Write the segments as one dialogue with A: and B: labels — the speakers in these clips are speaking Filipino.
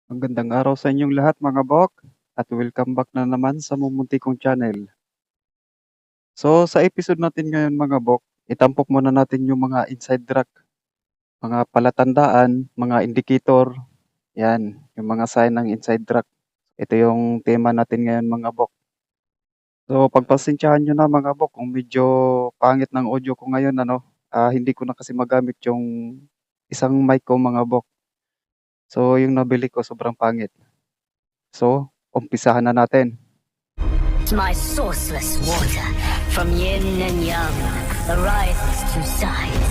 A: Magandang araw sa inyong lahat mga bok at welcome back na naman sa Mumunti Kong Channel. So sa episode natin ngayon mga bok, itampok muna natin yung mga inside track, mga palatandaan, mga indicator, yan, yung mga sign ng inside track. Ito yung tema natin ngayon mga bok. So pagpasensyahan nyo na mga bok kung medyo pangit ng audio ko ngayon hindi ko na kasi magamit yung isang mic ko mga bok. So yung nabili ko sobrang pangit. So umpisahan na natin.
B: My sourceless water, from yin and yang, arises two sides.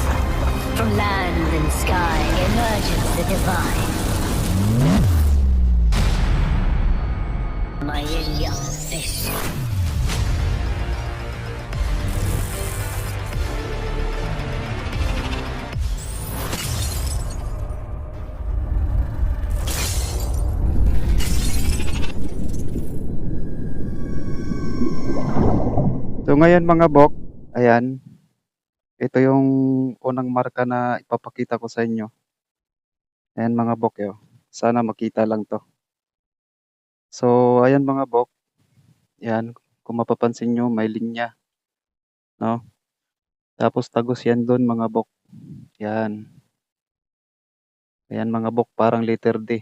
B: From land and sky emerges the divine. My yin-yang fish.
A: So ngayon mga bok, ayan, ito yung unang marka na ipapakita ko sa inyo. Ayan mga bok, sana makita lang to. So ayan mga bok, ayan, kung mapapansin nyo may linya, no? Tapos tagos yan doon mga bok, yan. Ayan mga bok, parang letter D.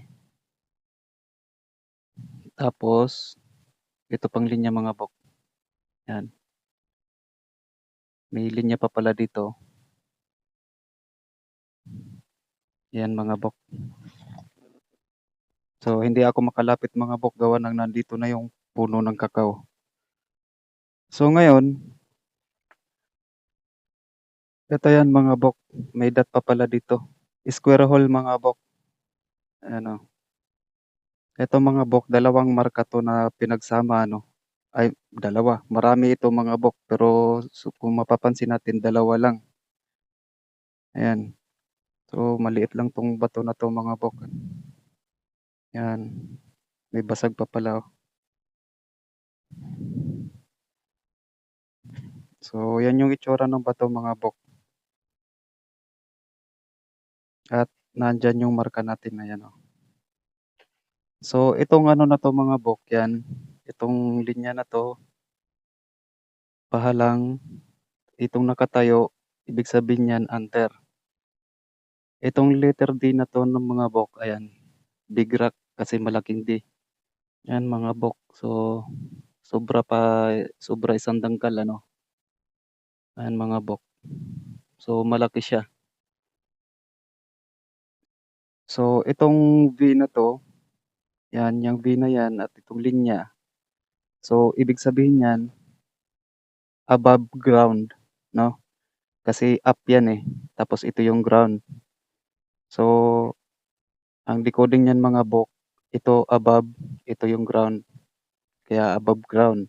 A: Tapos, ito pang linya mga bok, yan. May linya pa pala dito. Yan mga bok. So hindi ako makalapit mga bok gawa ng nandito na yung puno ng kakao. So ngayon, ito yan mga bok, may dot pa pala dito. Square hole mga bok. Ano, ito mga bok, dalawang marka to na pinagsama Ay, dalawa. Marami ito mga bok, pero kung mapapansin natin, dalawa lang. Ayan. So maliit lang tong bato na to mga bok. Yan. May basag pa pala. So yan yung itsura ng bato mga bok. At nandyan yung marka natin na yan. So itong na to mga bok, yan. Itong linya na to, pahalang, itong nakatayo, ibig sabihin yan, anter. Itong letter D na to ng mga bok, ayan, big rock kasi malaking D. Yan mga bok. So, sobra isang dangkal Ayan mga bok. So, malaki siya. So, itong V na to, yan, yung V na yan at itong linya. So, ibig sabihin yan, above ground, no? Kasi up yan Tapos ito yung ground. So, ang decoding niyan mga bok, ito above, ito yung ground. Kaya above ground.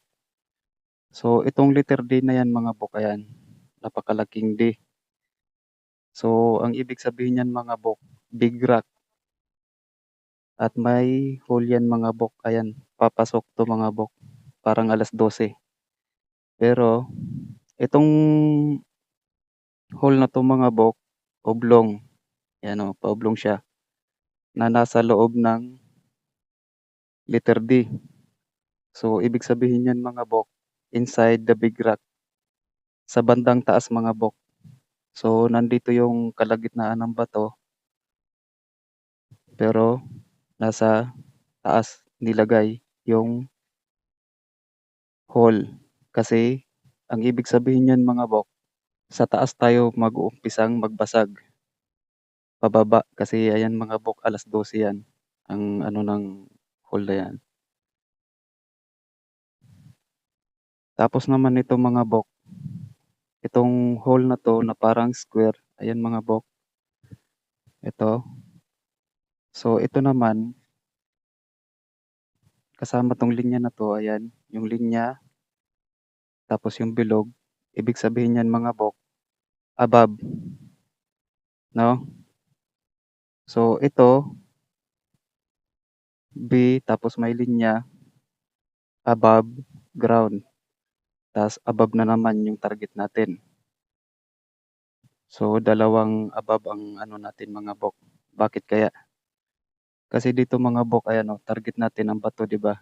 A: So, itong letter D na yan mga bok, ayan, napakalaking D. So, ang ibig sabihin niyan mga bok, big rock. At may hole yan mga bok, ayan, papasok to mga bok, parang 12:00. Pero, itong hole na to mga bok, oblong, yan paoblong siya, na nasa loob ng letter D. So, ibig sabihin yan mga bok, inside the big rock, sa bandang taas mga bok. So, nandito yung kalagitnaan ng bato, pero nasa taas nilagay yung hole. Kasi, ang ibig sabihin yan mga bok, sa taas tayo mag-uumpisang magbasag. Pababa, kasi ayan mga bok, 12:00 yan. Ang ng hole na yan. Tapos naman ito mga bok, itong hole na to na parang square, ayan mga bok, ito. So ito naman, kasama tong linya na to, ayan, yung linya, tapos yung bilog, ibig sabihin yan mga bok, above, no? So ito, B, tapos may linya, above, ground. Tapos above na naman yung target natin. So dalawang above ang natin mga bok. Bakit kaya? Kasi dito mga bok, ayan o, target natin ang bato, 'di ba?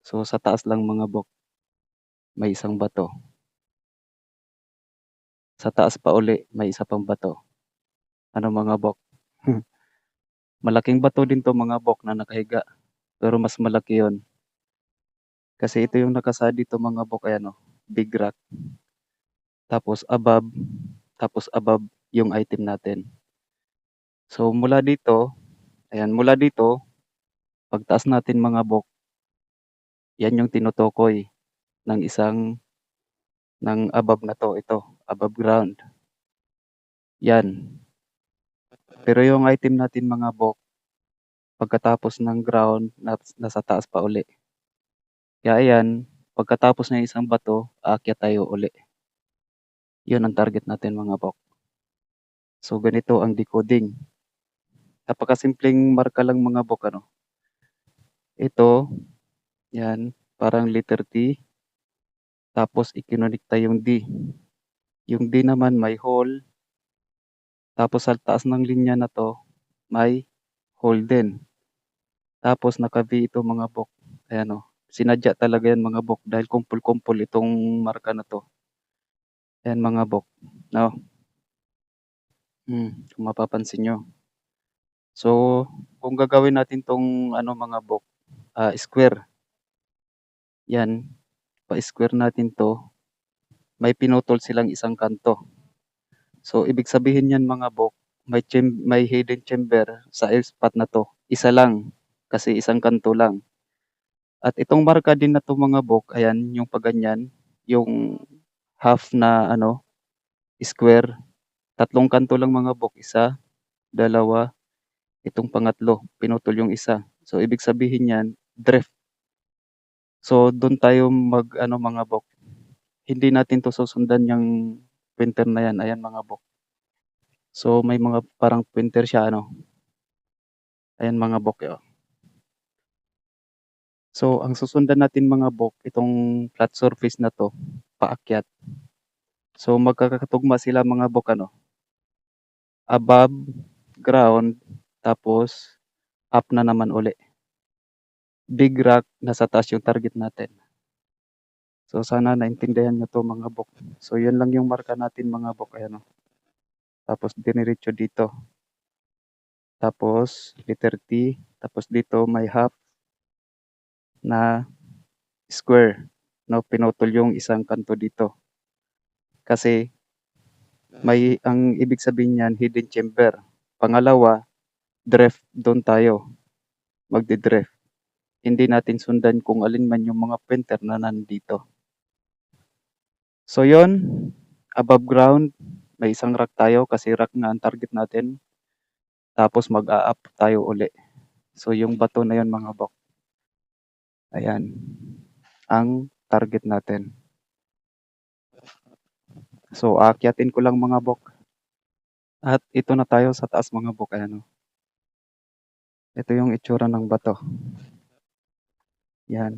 A: So sa taas lang mga bok, may isang bato. Sa taas pa uli, may isa pang bato. Ano mga bok? Malaking bato din 'to mga bok na nakahiga, pero mas malaki 'yon. Kasi ito yung nakasa dito mga bok, ayan o, big rock. Tapos above yung item natin. So mula dito, ayan, mula dito, pagtaas natin mga bok, yan yung tinutukoy ng ng above na 'to, ito, above ground, yan. Pero yung item natin mga bok, pagkatapos ng ground, nasa taas pa uli. Kaya ayan, pagkatapos ng isang bato, aakyat tayo uli. Yun ang target natin mga bok. So ganito ang decoding. Napakasimpleng marka lang mga bok, ano. Ito, yan, parang letter T, tapos ikinonekta yung D. Yung D naman may hole, tapos sa taas ng linya na 'to, may hole din. Tapos naka-V ito mga bok, ayan o. Sinadya talaga yan mga bok dahil kumpul-kumpul itong marka na 'to. Ayan mga bok, 'no. Kung mapapansin niyo. So, kung gagawin natin 'tong ano mga bok, square, yan, pa-square natin 'to, may pinutol silang isang kanto. So, ibig sabihin niyan mga bok, may hidden chamber sa spot na 'to, isa lang, kasi isang kanto lang. At itong marka din na 'to mga bok, ayan, yung pa-ganyan, yung half na ano, square, tatlong kanto lang mga bok, isa, dalawa, itong pangatlo, pinutol yung isa. So, ibig sabihin niyan, drift. So, dun tayo mag-ano mga bok, hindi natin 'to susundan yang pointer na yan, ayan mga bok. So, may mga parang pointer siya ano, ayan mga bok, oh. So, ang susundan natin mga bok, itong flat surface na 'to, paakyat. So, magkakatugma sila mga bok ano, above ground, tapos up na naman uli. Big rock, nasa taas yung target natin. So, sana naintindihan niyo 'to mga bok. So, yun lang yung marka natin mga bok, ayan oh. Tapos diniretso dito. Tapos letter T, tapos dito may half na square, 'no, pinutol yung isang kanto dito. Kasi ang ibig sabihin niyan, hidden chamber. Pangalawa, drift, doon tayo magde-drift. Hindi natin sundan kung alin man yung mga pointer na nandito. So yon, above ground, may isang rock tayo kasi rock nga ang target natin. Tapos mag-a-up tayo uli. So yung bato na yon mga bok, ayan, ang target natin. So aakyatin ko lang mga bok. At ito na tayo sa taas mga bok, ayan oh. Ito yung itsura ng bato. Yan.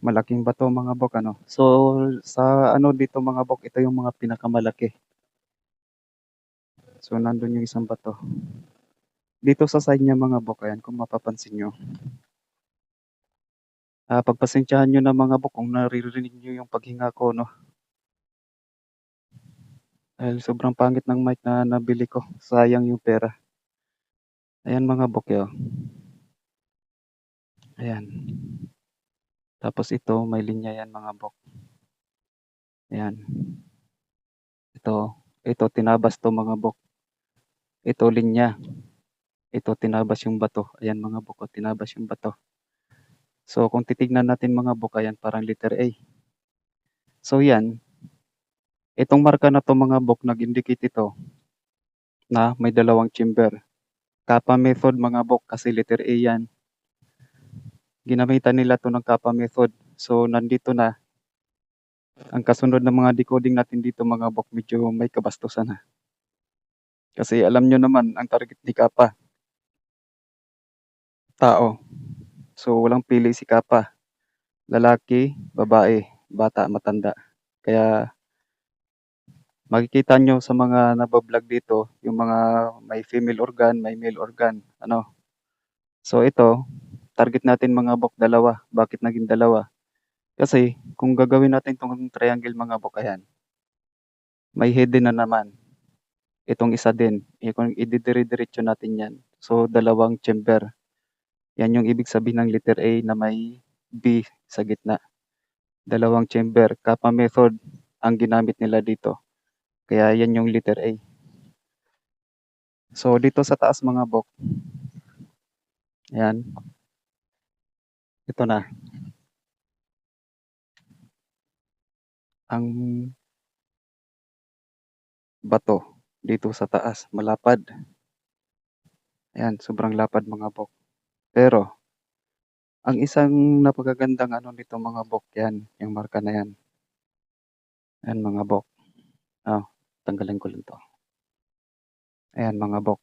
A: Malaking bato mga bok ano. So sa ano dito mga bok, ito yung mga pinakamalaki. So nandun yung isang bato. Dito sa side niya mga bok, ayan, kung mapapansin nyo. Pagpasensyahan nyo na mga bok kung naririnig nyo yung paghinga ko, no. Dahil sobrang pangit ng mic na nabili ko. Sayang yung pera. Ayan mga bok yo. Ayan. Tapos ito, may linya yan mga bok. Ayan. Ito tinabas to mga bok. Ito linya. Ito tinabas yung bato. Ayan mga bok, tinabas yung bato. So kung titignan natin mga bok, ayan parang letter A. So yan. Itong marka na to mga bok, nag-indicate ito na may dalawang chamber. Kappa method mga bok, kasi letter A yan. Ginamitan nila to ng kappa method. So nandito na. Ang kasunod ng mga decoding natin dito mga bok, medyo may kabastusan na. Kasi alam nyo naman, ang target ni kappa, tao. So walang pili si kappa. Lalaki, babae, bata, matanda. Kaya Makikita nyo sa mga nabablog dito, yung mga may female organ, may male organ, ano. So ito, target natin mga bok dalawa. Bakit naging dalawa? Kasi kung gagawin natin itong triangle mga bok, ayan, may hidden na naman. Itong isa din, kung ididire-diretso natin yan. So dalawang chamber. Yan yung ibig sabihin ng letter A na may B sa gitna. Dalawang chamber. Kappa method ang ginamit nila dito. Kaya yan yung letter A. So dito sa taas mga bok, ayan, ito na. Ang bato dito sa taas, malapad. Ayan, sobrang lapad mga bok. Pero, ang isang napakagandang ano nito mga bok, yan, yung marka na yan. Ayan mga bok. Oh, tanggalin ko lang to. Ayan mga bok.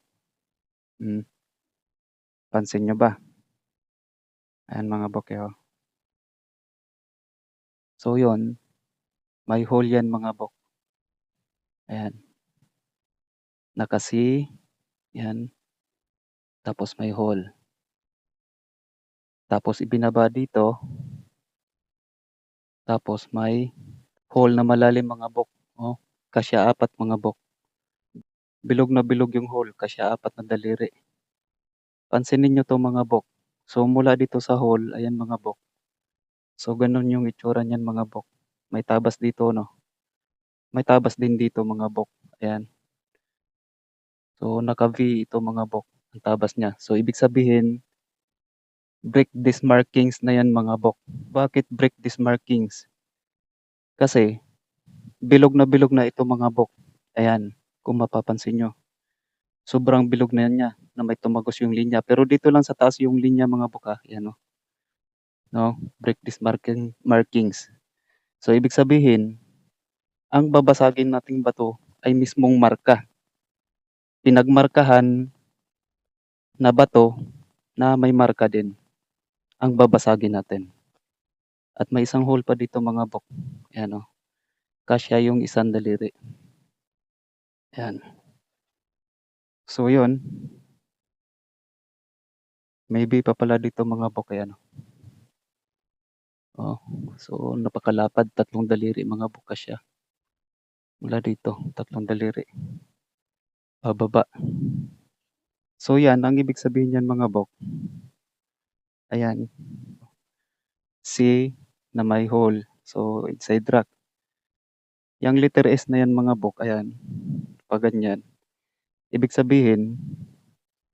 A: Pansin nyo ba? Ayan mga bok, oh. So yun, may hole yan mga bok. Ayan. Nakasi, yan. Tapos may hole. Tapos ibinaba dito. Tapos may hole na malalim mga bok. Oh, kasya 4 mga bok. Bilog na bilog yung hole, kasya 4 na daliri. Pansinin nyo to mga bok. So mula dito sa hole, ayan mga bok. So ganun yung itsura niyan mga bok. May tabas dito, no? May tabas din dito mga bok. Ayan. So naka-V ito mga bok, ang tabas niya. So ibig sabihin, break these markings na yan mga bok. Bakit break these markings? Kasi bilog na ito mga bok. Ayan, kung mapapansin nyo. Sobrang bilog na yan niya na may tumagos yung linya. Pero dito lang sa taas yung linya mga bok, ha. Ayan, no? No? Break these markings. So ibig sabihin, ang babasagin nating bato ay mismong marka. Pinagmarkahan na bato na may marka din ang babasagin natin. At may isang hole pa dito mga bok. Ayan, o. Kasya yung isang daliri. Ayan. So yun. Maybe pa pala dito mga bok. Ayan, o. Oh, so napakalapad, 3 daliri mga bok kasya. Mula dito, 3 daliri. Pababa. So yan, ang ibig sabihin yan mga bok. Ayan. C na may hole. So inside rock. Yang letter S na yan mga bok, ayan. Pag ganyan. Ibig sabihin,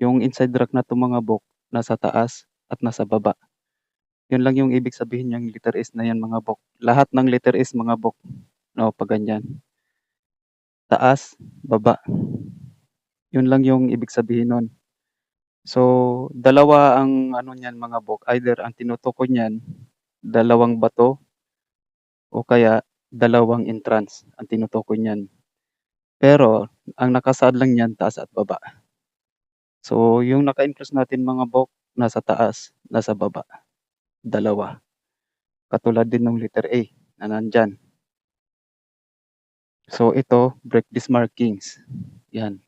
A: yung inside rock na to mga bok, nasa taas at nasa baba. Yun lang yung ibig sabihin yung letter S na yan mga bok. Lahat ng letter S mga bok. No, pag ganyan. Taas, baba. Yun lang yung ibig sabihin nun. So, dalawa ang ano niyan mga bok. Either ang tinutukoy niyan, dalawang bato o kaya dalawang entrance ang tinutukoy niyan. Pero, ang nakasaad lang niyan, taas at baba. So, yung naka-enclose natin mga bok, nasa taas, nasa baba. Dalawa. Katulad din ng letter A na nandyan. So, ito, break these markings. Yan.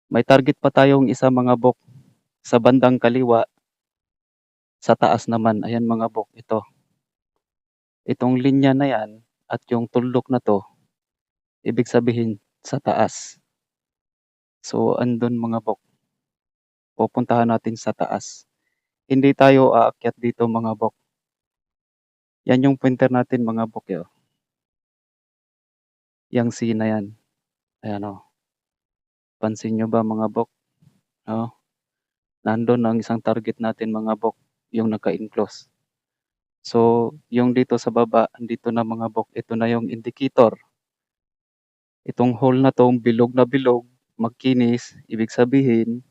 A: May target pa tayong isa mga bok sa bandang kaliwa. Sa taas naman, ayan mga bok, ito. Itong linya na yan at yung tuldok na to, ibig sabihin sa taas. So, andun mga bok. Pupuntahan natin sa taas. Hindi tayo aakyat dito mga bok. Yan yung pointer natin mga bok. Yo. Yang C na yan. Ayan o. Pansin nyo ba mga bok? No? Nandun ang isang target natin mga bok. Yung naka-enclose. So, yung dito sa baba, dito na mga bok. Ito na yung indicator. Itong hole na to, bilog na bilog, magkinis. Ibig sabihin,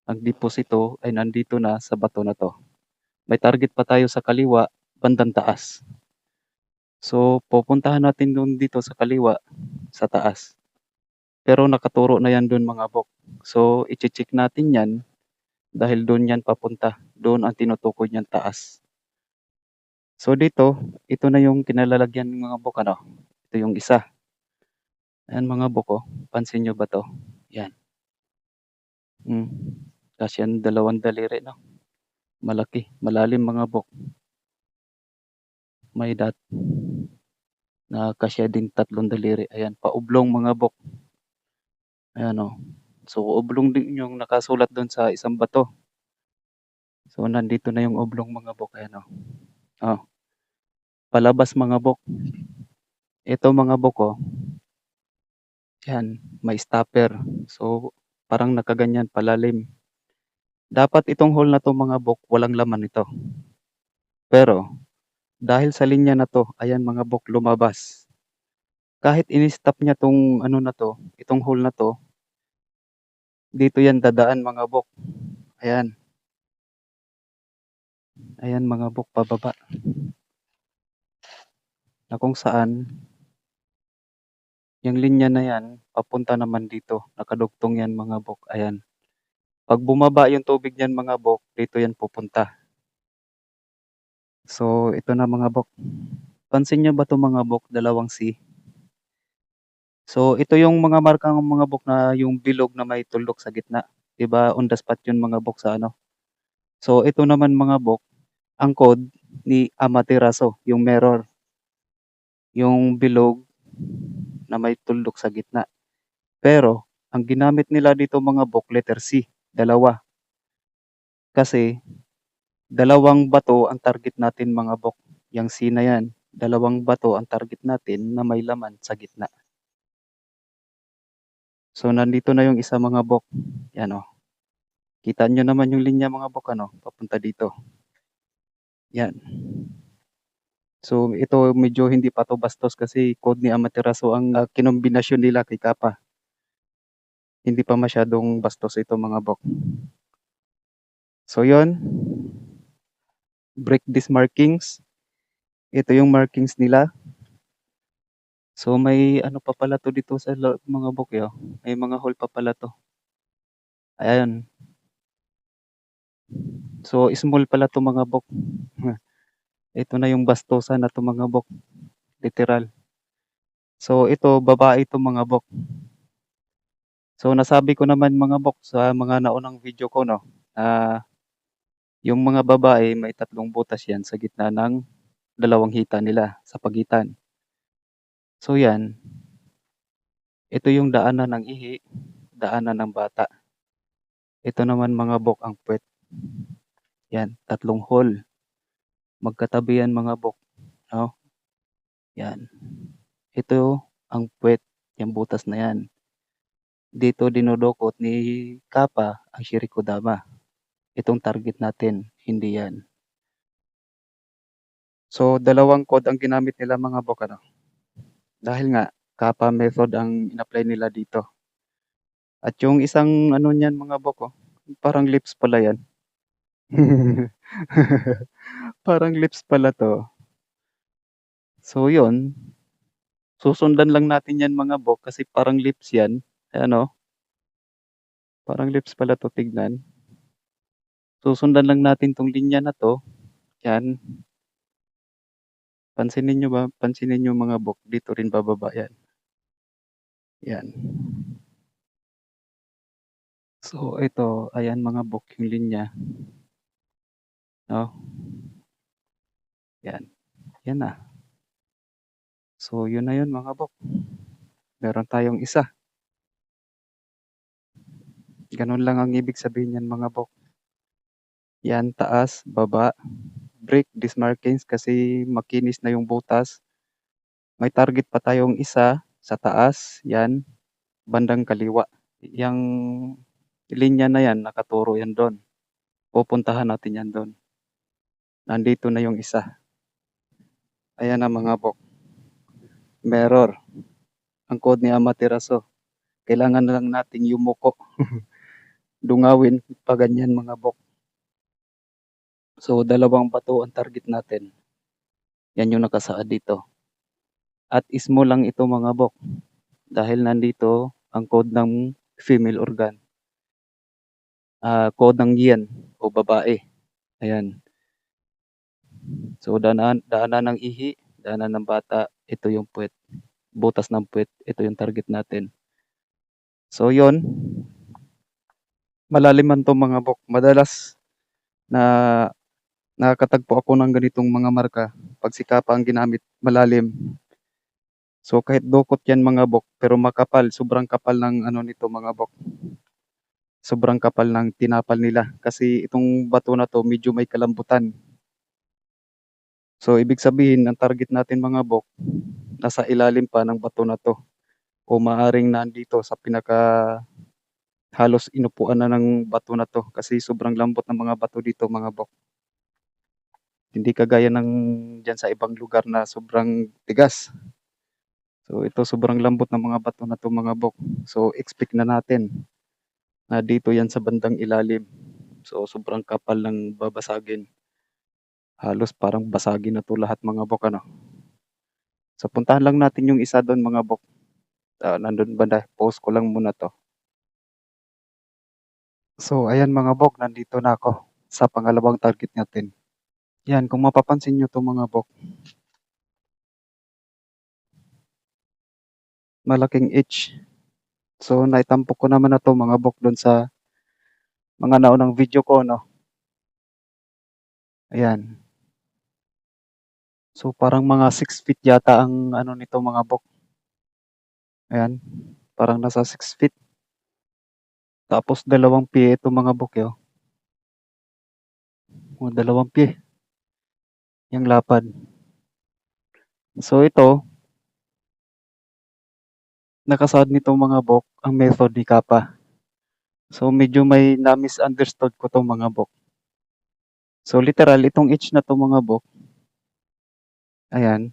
A: ang deposito ay nandito na sa bato na to. May target pa tayo sa kaliwa, bandang taas. So, pupuntahan natin doon dito sa kaliwa, sa taas. Pero nakaturo na yan doon mga bok. So, i-check natin yan dahil doon yan papunta. Doon ang tinutukoy niyan taas. So, dito, ito na yung kinalalagyan ng mga bok. Ano? Ito yung isa. Ayan mga bok, oh, pansin niyo ba 'to? 'Yan, hmm, kasya ng 2 daliri 'no, malaki, malalim mga bok. May na kasya din 3 daliri, ayan, paoblong mga bok, ayan, oh. So, oblong din yung nakasulat dun sa isang bato. So, nandito na yung oblong mga bok, ayan, oh. Oh, palabas mga bok. Ito mga bok, oh, 'yan, may stopper. So, parang nakaganyan palalim. Dapat itong hole na 'to mga bok, walang laman ito. Pero dahil sa linya na 'to, ayan mga bok, lumabas. Kahit ini-stop niya 'tong ano na 'to, itong hole na 'to, dito 'yan dadaan mga bok. Ayan, ayan mga bok, pababa. Na kung saan, yung linya na 'yan, papunta naman dito. Nakadugtong 'yan mga bok, ayan. 'Pag bumaba yung tubig niyan mga bok, dito 'yan pupunta. So, ito na mga bok. Pansin niyo ba 'to mga bok, dalawang C? So, ito yung mga markang mga bok na yung bilog na may tuldok sa gitna. 'Di ba on the spot yun mga bok sa ano. So, ito naman mga bok, ang code ni Amaterasu, yung mirror, yung bilog na may tuldok sa gitna. Pero, ang ginamit nila dito mga bok, letter C, dalawa. Kasi, dalawang bato ang target natin mga bok. Yang C na yan, dalawang bato ang target natin na may laman sa gitna. So, nandito na yung isa mga bok. Yan o. Kita nyo naman yung linya mga bok, ano, papunta dito. Yan. So, ito medyo hindi pa 'to bastos kasi code ni Amaterasu ang kinombinasyon nila kay Kappa. Hindi pa masyadong bastos ito mga bok. So, yon, break these markings. Ito yung markings nila. So, may ano pa pala 'to dito sa mga bok, eh, oh. May mga hole pa pala 'to. Ayan. So, small pala 'to mga bok. Ito na yung bastusan na 'to mga bok, literal. So, ito babae 'to mga bok. So, nasabi ko naman mga bok sa mga naunang video ko 'no, yung mga babae may 3 butas 'yan sa gitna ng 2 hita nila sa pagitan. So 'yan, ito yung daanan ng ihi, daanan ng bata. Ito naman mga bok ang puwet. 'Yan, 3 hole. Magkatabi 'yan mga bok, 'no, 'yan. Ito ang puwet, yang butas na 'yan. Dito dinudukot ni Kappa ang Shirikodama. Itong target natin, hindi 'yan. So, dalawang code ang ginamit nila mga bok, ano. Dahil nga Kappa method ang in-apply nila dito. At yung isang ano niyan mga bok, oh, parang lips pala 'yan. Parang lips pala 'to. So, yun, susundan lang natin 'yan mga bok kasi parang lips 'yan. Ayan, oh, parang lips pala 'to tignan. Susundan lang natin 'tong linya na 'to, 'yan. Pansinin niyo mga bok, dito rin bababa 'yan. 'Yan. So, ito, ayan mga bok yung linya, 'no. 'Yan, 'yan na. So, yun na yun mga bok. Meron tayong isa. Gano'n lang ang ibig sabihin niyan mga bok. 'Yan, taas, baba, break these markings kasi makinis na yung butas. May target pa tayong isa sa taas, 'yan, bandang kaliwa. Yang linya na 'yan, nakaturo 'yan do'n. Pupuntahan natin 'yan do'n. Nandito na yung isa. Ayan na mga bok. Mirror. Ang code ni Amaterasu. Kailangan na lang nating yumuko. Dungawin pa ganyan mga bok. So, 2 bato ang target natin. Yan yung nakasaad dito. At small lang ito mga bok. Dahil nandito ang code ng female organ. Code ng yin o babae. Ayan. So, daanan ng ihi, daanan ng bata, ito yung puwet. butas ng puwet, ito yung target natin. So yun, malalim man 'to mga bok. Madalas na nakakatagpo ako ng ganitong mga marka 'pag sikapa ang ginamit, malalim. So kahit dukot yan mga bok, pero makapal, sobrang kapal ng ano nito mga bok, sobrang kapal ng tinapal nila. Kasi itong bato na 'to medyo may kalambutan. So ibig sabihin ang target natin mga bok, nasa ilalim pa ng bato na 'to o maaaring nandito sa halos inupuan na ng bato na 'to kasi sobrang lambot ng mga bato dito mga bok. Hindi kagaya ng diyan sa ibang lugar na sobrang tigas. So ito sobrang lambot ng mga bato na 'to mga bok. So expect na natin na dito yan sa bandang ilalim. So sobrang kapal ng babasagin. Halos parang basagin na 'to lahat mga bok ano. So puntahan lang natin yung isa dun mga bok. Nandun banda, post ko lang muna 'to. So ayan mga bok, nandito na ako sa pangalawang target natin. Yan, kung mapapansin niyo 'to mga bok, malaking H. So naitampok ko naman na 'to mga bok dun sa mga naunang video ko 'no. Ayan. So parang mga 6 feet yata ang ano nito mga bok. Ayan, parang nasa 6 feet. Tapos dalawang pie ito mga bok oh. Mga dalawang pie yung lapad. So ito, nakasaad nito mga bok ang method ni Kappa. So medyo may na-misunderstood ko 'tong mga bok. So literal itong H na 'to mga bok, ayan,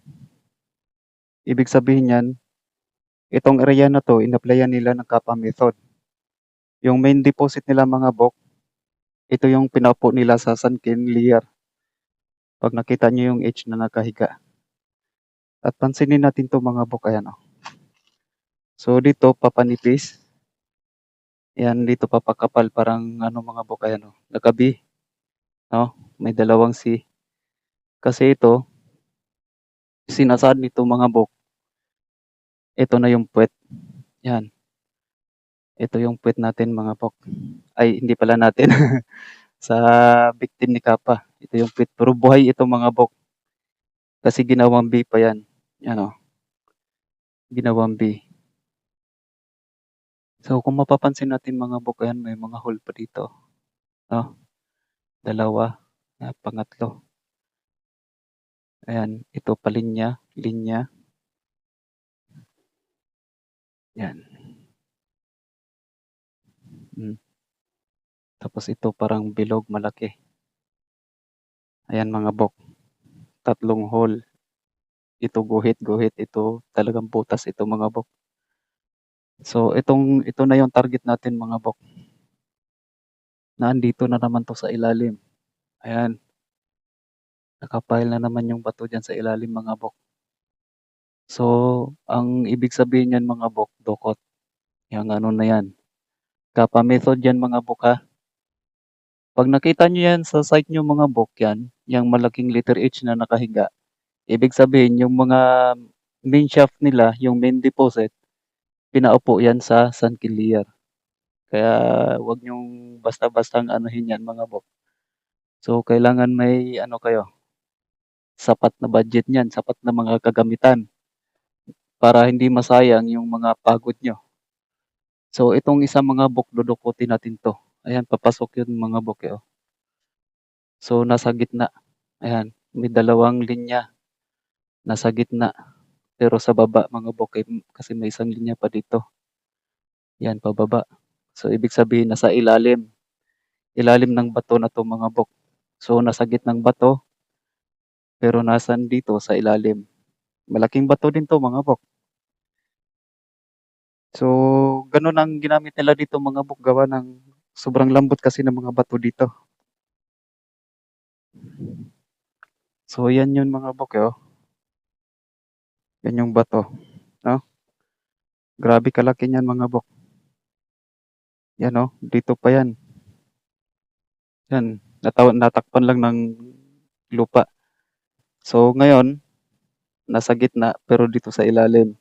A: ibig sabihin niyan, itong area na 'to in-applyan nila ng Kappa method. Yung main deposit nila mga bok, ito yung pinaupo nila sa sunken layer. 'Pag nakita niyo yung H na nakahiga. At pansinin natin 'to mga bok, ayan oh. So dito papanipis. Ayan, dito papakapal parang ano mga bok, ayan oh, naka-B, no? May dalawang C. Kasi ito, sinasaad nito mga bok, ito na yung puwet. Yan, ito yung puwet natin mga bok. Ay, hindi pala natin. Sa victim ni Kappa. Ito yung puwet. Pero buhay ito mga bok. Kasi ginawang B pa yan. Yan oh, ginawang B. So kung mapapansin natin mga bok, ayan, may mga hole pa dito. No? Dalawa. Pangatlo. Ayan, ito pa linya. Linya. Yan. Tapos ito parang bilog malaki. Ayan mga bok. Tatlong hole. Ito guhit-guhit. Ito talagang butas ito mga bok. So ito na yung target natin mga bok. Nandito na naman 'to sa ilalim. Ayan. Nakapile na naman yung bato diyan sa ilalim mga bok. So ang ibig sabihin niyan mga bok, dukot. Yang ano na yan. Kappa method yan mga bok ha. Pag nakita niyo yan sa site niyo mga bok yan, yang malaking letter H na nakahiga. Ibig sabihin yung mga main shaft nila, yung main deposit, pinaupo yan sa sunken layer. Kaya wag niyong basta-bastang anuhin yan mga bok. So kailangan may ano kayo, sapat na budget niyan, sapat na mga kagamitan para hindi masayang yung mga pagod nyo. So itong isang mga bok, dudukutin natin 'to. Ayan, papasok yun mga bok oh. So nasa gitna. Ayan, may dalawang linya nasa gitna. Pero sa baba mga bok kasi may isang linya pa dito. Yan, pababa. So ibig sabihin nasa ilalim. Ilalim ng bato na 'to mga bok. So nasa gitnang bato, pero nasan dito sa ilalim. Malaking bato din 'to mga bok. So gano'n ang ginamit nila dito mga bok, gawa ng sobrang lambot kasi ng mga bato dito. So yan yun mga bok oh. Yan yung bato, no? Grabe kalaki niyan mga bok. Yan oh, dito pa yan. Yan, natakpan lang ng lupa. So ngayon, nasa gitna pero dito sa ilalim.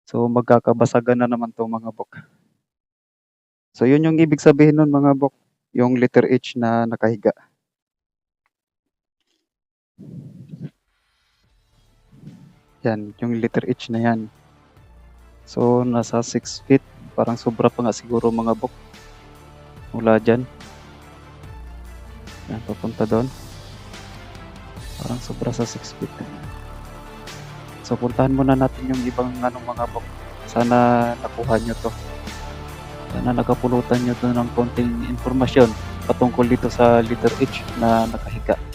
A: So, magkakabasagan na naman 'to mga bok. So, yun yung ibig sabihin nun mga bok, yung letter H na nakahiga. Yan, yung letter H na yan. So, nasa 6 feet. Parang sobra pa nga siguro mga bok. Mula dyan. Yan, papunta doon. Parang sobra sa 6 feet. So, puntahan muna natin yung ibang mga bok. Sana nakuha nyo to. Sana nakapulutan nyo to ng konting informasyon patungkol dito sa letter H na nakahiga.